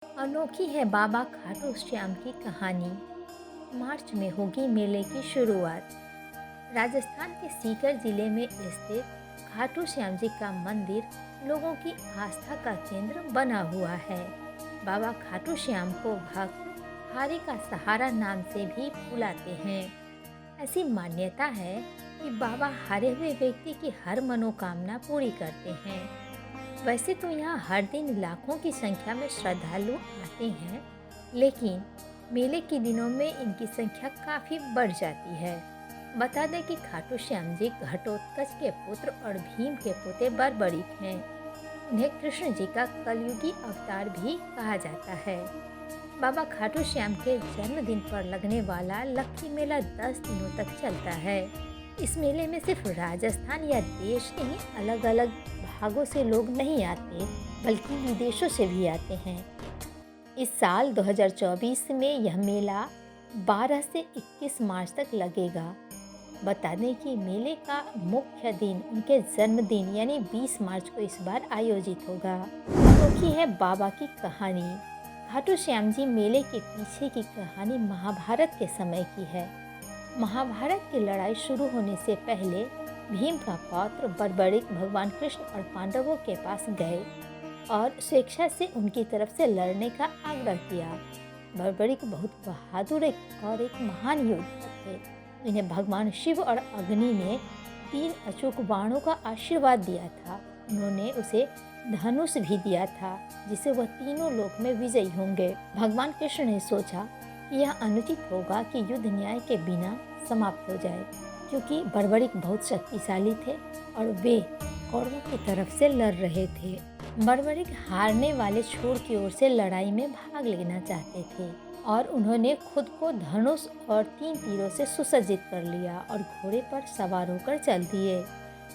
अनोखी है बाबा खाटू श्याम की कहानी। मार्च में होगी मेले की शुरुआत। राजस्थान के सीकर जिले में स्थित खाटू श्याम जी का मंदिर लोगों की आस्था का केंद्र बना हुआ है। बाबा खाटू श्याम को भक्त हारी का सहारा नाम से भी बुलाते हैं। ऐसी मान्यता है कि बाबा हारे हुए व्यक्ति की हर मनोकामना पूरी करते हैं। वैसे तो यहाँ हर दिन लाखों की संख्या में श्रद्धालु आते हैं, लेकिन मेले के दिनों में इनकी संख्या काफ़ी बढ़ जाती है। बता दें कि खाटू श्याम जी घटोत्कच के पुत्र और भीम के पोते बर्बरीक हैं। उन्हें कृष्ण जी का कलयुगी अवतार भी कहा जाता है। बाबा खाटू श्याम के जन्मदिन पर लगने वाला लक्की मेला 10 दिनों तक चलता है। इस मेले में सिर्फ राजस्थान या देश के ही अलग अलग भागों से लोग नहीं आते, बल्कि विदेशों से भी आते हैं। इस साल 2024 में यह मेला 12 से 21 मार्च तक लगेगा। बता दें कि मेले का मुख्य दिन उनके जन्मदिन यानी 20 मार्च को इस बार आयोजित होगा। अनोखी है बाबा की कहानी। खाटू श्याम जी मेले के पीछे की कहानी महाभारत के समय की है। महाभारत की लड़ाई शुरू होने से पहले भीम का पौत्र बर्बरीक भगवान कृष्ण और पांडवों के पास गए और स्वेच्छा से उनकी तरफ से लड़ने का आग्रह किया। बर्बरीक बहुत बहादुर और एक महान योद्धा थे, जिन्हें भगवान शिव और अग्नि ने 3 अचूक बाणों का आशीर्वाद दिया था। उन्होंने उसे धनुष भी दिया था, जिसे वह तीनों लोक में विजयी होंगे। भगवान कृष्ण ने सोचा कि यह अनुचित होगा कि युद्ध न्याय के बिना समाप्त हो जाए, क्योंकि बर्बरीक बहुत शक्तिशाली थे और वे कौरवों की तरफ से लड़ रहे थे। बर्बरीक हारने वाले छोर की ओर से लड़ाई में भाग लेना चाहते थे और उन्होंने खुद को धनुष और 3 तीरों से सुसज्जित कर लिया और घोड़े पर सवार होकर चल दिए।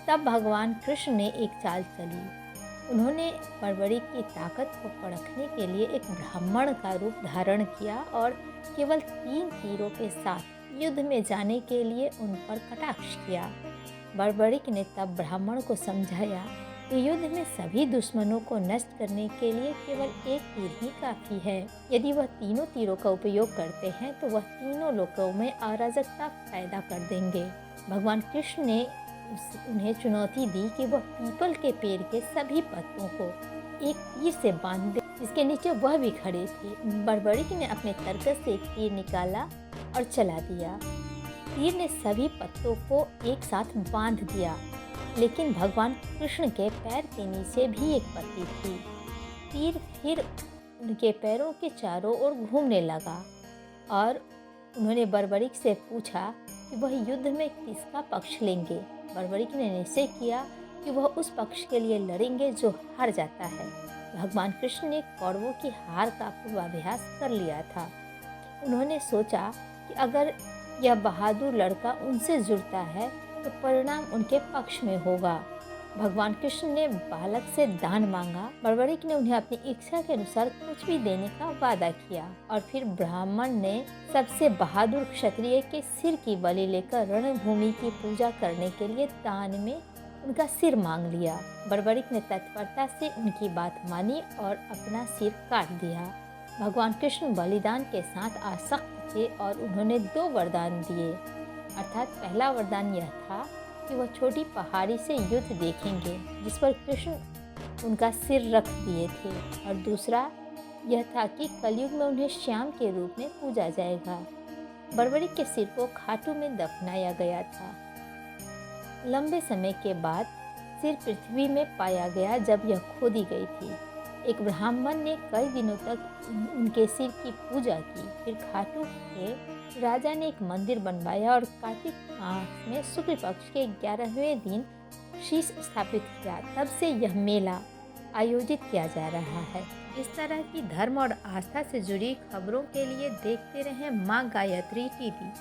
तब भगवान कृष्ण ने एक चाल चली। उन्होंने बर्बरीक की ताकत को परखने के लिए एक ब्राह्मण का रूप धारण किया और केवल 3 तीरों के साथ युद्ध में जाने के लिए उन पर कटाक्ष किया। बर्बरीक ने तब ब्राह्मण को समझाया कि युद्ध में सभी दुश्मनों को नष्ट करने के लिए केवल एक तीर ही काफ़ी है। यदि वह तीनों तीरों का उपयोग करते हैं तो वह तीनों लोकों में अराजकता पैदा कर देंगे। भगवान कृष्ण ने उन्हें चुनौती दी कि वह पीपल के पेड़ के सभी पत्तों को एक तीर से बांध दे, जिसके नीचे वह भी खड़े थे। बर्बरीक ने अपने तरकस से एक तीर निकाला और चला दिया। तीर ने सभी पत्तों को एक साथ बांध दिया, लेकिन भगवान कृष्ण के पैर के नीचे भी एक पत्ती थी। तीर फिर उनके पैरों के चारों ओर घूमने लगा और उन्होंने बर्बरीक से पूछा कि वह युद्ध में किसका पक्ष लेंगे। बर्बरीक ने निश्चय किया कि वह उस पक्ष के लिए लड़ेंगे जो हार जाता है। भगवान कृष्ण ने कौरवों की हार का पूर्वाभ्यास कर लिया था। उन्होंने सोचा कि अगर यह बहादुर लड़का उनसे जुड़ता है तो परिणाम उनके पक्ष में होगा। भगवान कृष्ण ने बालक से दान मांगा। बर्बरीक ने उन्हें अपनी इच्छा के अनुसार कुछ भी देने का वादा किया और फिर ब्राह्मण ने सबसे बहादुर क्षत्रिय के सिर की बलि लेकर रणभूमि की पूजा करने के लिए दान में उनका सिर मांग लिया। बर्बरीक ने तत्परता से उनकी बात मानी और अपना सिर काट दिया। भगवान कृष्ण बलिदान के साथ आसक्त थे और उन्होंने 2 वरदान दिए। अर्थात पहला वरदान यह था कि वह छोटी पहाड़ी से युद्ध देखेंगे, जिस पर कृष्ण उनका सिर रख दिए थे, और दूसरा यह था कि कलयुग में उन्हें श्याम के रूप में पूजा जाएगा। बर्बरीक के सिर को खाटू में दफनाया गया था। लंबे समय के बाद सिर पृथ्वी में पाया गया जब यह खोदी गई थी। एक ब्राह्मण ने कई दिनों तक उनके सिर की पूजा की। फिर खाटू के राजा ने एक मंदिर बनवाया और कार्तिक मास में शुक्ल पक्ष के 11वें दिन शीश स्थापित किया। तब से यह मेला आयोजित किया जा रहा है। इस तरह की धर्म और आस्था से जुड़ी खबरों के लिए देखते रहें माँ गायत्री टीवी।